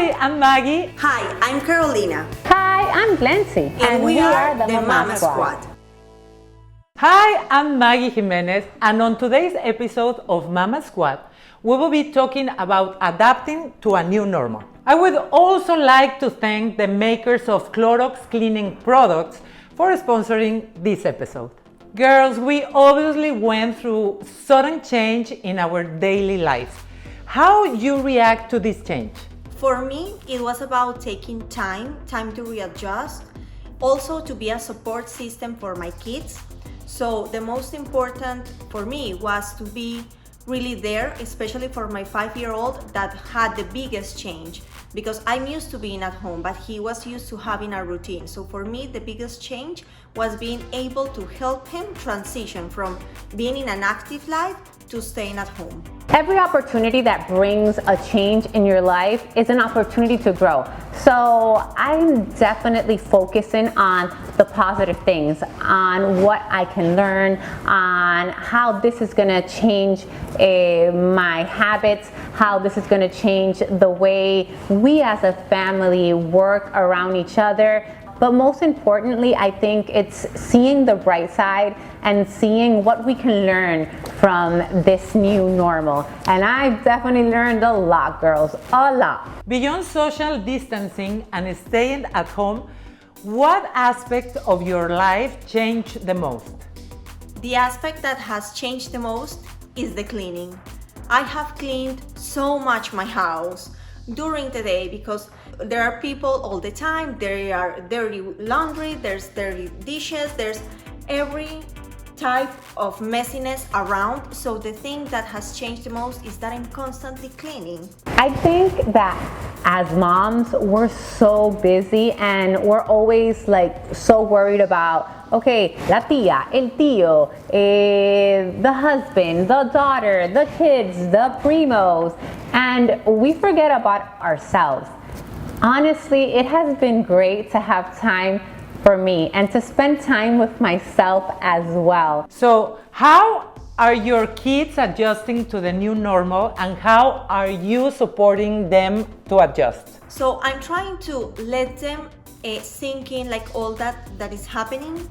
Hi, I'm Maggie. Hi, I'm Carolina. Hi, I'm Glency. And we are the Mama Squad. Hi, I'm Maggie Jimenez, and on today's episode of Mama Squad, we will be talking about adapting to a new normal. I would also like to thank the makers of Clorox cleaning products for sponsoring this episode. Girls, we obviously went through sudden change in our daily lives. How you react to this change? For me, it was about taking time to readjust, also to be a support system for my kids. So the most important for me was to be really there, especially for my 5-year-old that had the biggest change, because I'm used to being at home, but he was used to having a routine. So for me, the biggest change was being able to help him transition from being in an active life to staying at home. Every opportunity that brings a change in your life is an opportunity to grow. So I'm definitely focusing on the positive things, on what I can learn, on how this is going to change my habits, how this is going to change the way we as a family work around each other. But most importantly, I think it's seeing the bright side and seeing what we can learn from this new normal. And I've definitely learned a lot, girls, a lot. Beyond social distancing and staying at home, what aspect of your life changed the most? The aspect that has changed the most is the cleaning. I have cleaned so much my house during the day because there are people all the time. There are dirty laundry, there's dirty dishes, there's every type of messiness around. So the thing that has changed the most is that I'm constantly cleaning. I think that as moms, we're so busy and we're always like so worried about, okay, la tía, el tío, the husband, the daughter, the kids, the primos, and we forget about ourselves. Honestly, it has been great to have time for me and to spend time with myself as well. So, how are your kids adjusting to the new normal, and how are you supporting them to adjust? So I'm trying to let them sink in like all that is happening.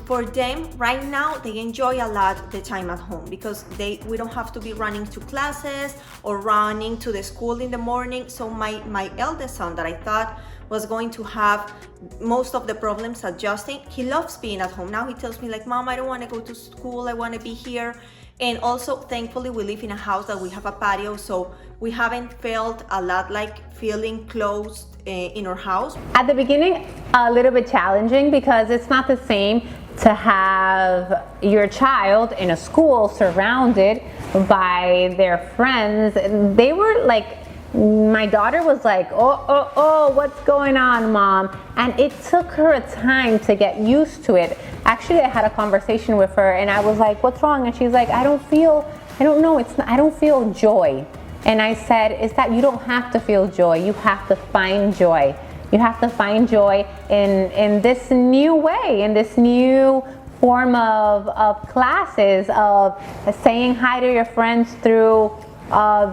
For them right now, they enjoy a lot the time at home because we don't have to be running to classes or running to the school in the morning. So my eldest son that I thought was going to have most of the problems adjusting, he loves being at home. Now he tells me like, Mom, I don't want to go to school, I want to be here. And also, thankfully, we live in a house that we have a patio, so we haven't felt a lot like feeling closed in our house. At the beginning, a little bit challenging because it's not the same to have your child in a school surrounded by their friends. They were like, my daughter was like, oh, what's going on, Mom? And it took her a time to get used to it. Actually, I had a conversation with her and I was like, what's wrong? And she's like, I don't feel joy. And I said, is that you don't have to feel joy. You have to find joy. You have to find joy in this new way, in this new form of classes, of saying hi to your friends through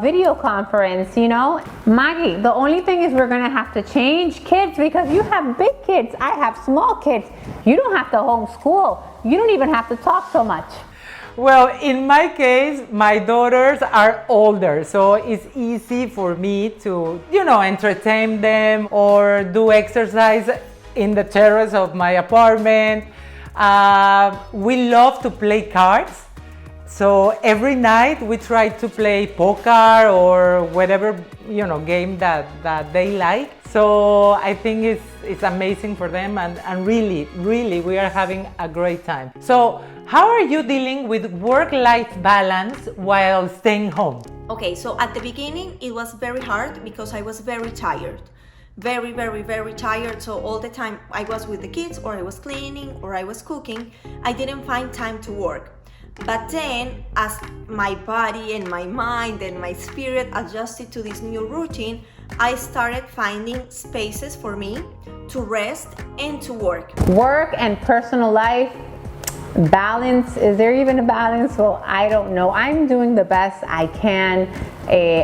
video conference, you know. Maggie, the only thing is we're gonna have to change kids because you have big kids, I have small kids. You don't have to homeschool. You don't even have to talk so much. Well, in my case, my daughters are older, so it's easy for me to, entertain them or do exercise in the terrace of my apartment. We love to play cards. So every night we try to play poker or whatever game that they like. So I think it's amazing for them and really we are having a great time. So how are you dealing with work-life balance while staying home? Okay, so at the beginning it was very hard because I was very tired. Very tired. So all the time I was with the kids or I was cleaning or I was cooking. I didn't find time to work. But then as my body and my mind and my spirit adjusted to this new routine, I started finding spaces for me to rest and to work. Work and personal life, balance, is there even a balance? Well, I don't know. I'm doing the best I can.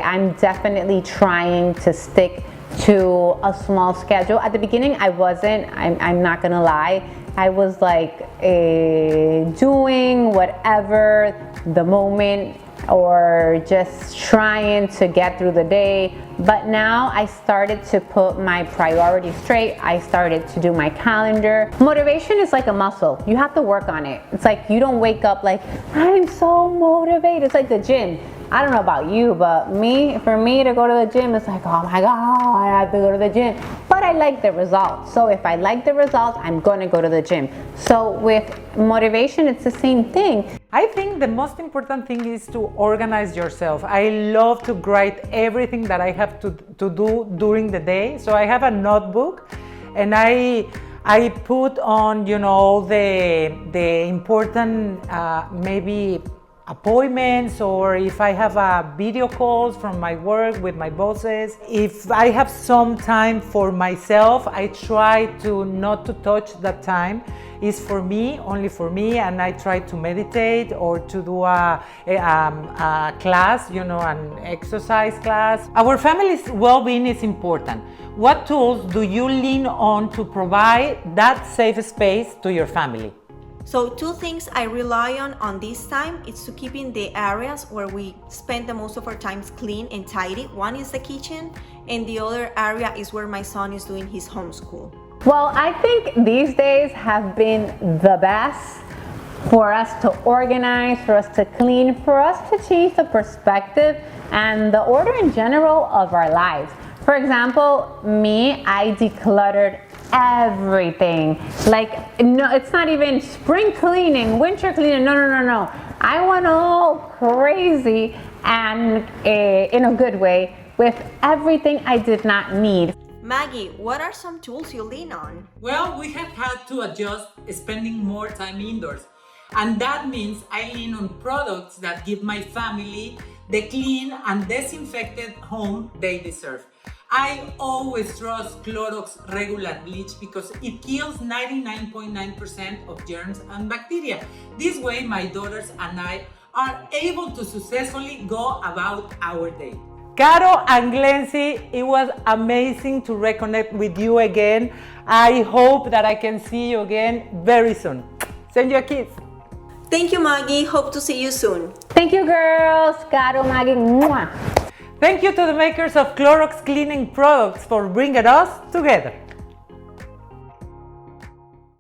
I'm definitely trying to stick to a small schedule. At the beginning, I wasn't, I'm not gonna lie. I was like doing whatever the moment or just trying to get through the day. But now I started to put my priorities straight. I started to do my calendar. Motivation is like a muscle. You have to work on it. It's like you don't wake up like, I'm so motivated. It's like the gym. I don't know about you, but for me to go to the gym, it's like, oh my God, I have to go to the gym. But I like the results. So if I like the results, I'm gonna go to the gym. So with motivation, it's the same thing. I think the most important thing is to organize yourself. I love to write everything that I have to do during the day. So I have a notebook and I put on, the important maybe appointments, or if I have video calls from my work with my bosses. If I have some time for myself, I try to not to touch that time. It's for me, only for me, and I try to meditate or to do a class, an exercise class. Our family's well-being is important. What tools do you lean on to provide that safe space to your family? So 2 things I rely on this time is to keeping the areas where we spend the most of our times clean and tidy. One is the kitchen, and the other area is where my son is doing his homeschool. Well, I think these days have been the best for us to organize, for us to clean, for us to change the perspective and the order in general of our lives. For example, I decluttered everything. Like, no, it's not even spring cleaning, winter cleaning. No. I went all crazy and in a good way with everything I did not need. Maggie, what are some tools you lean on? Well, we have had to adjust spending more time indoors. And that means I lean on products that give my family the clean and disinfected home they deserve. I always trust Clorox regular bleach because it kills 99.9% of germs and bacteria. This way, my daughters and I are able to successfully go about our day. Caro and Glency, it was amazing to reconnect with you again. I hope that I can see you again very soon. Send you a kiss. Thank you, Maggie. Hope to see you soon. Thank you, girls. Caro, Maggie. Mwah. Thank you to the makers of Clorox cleaning products for bringing us together.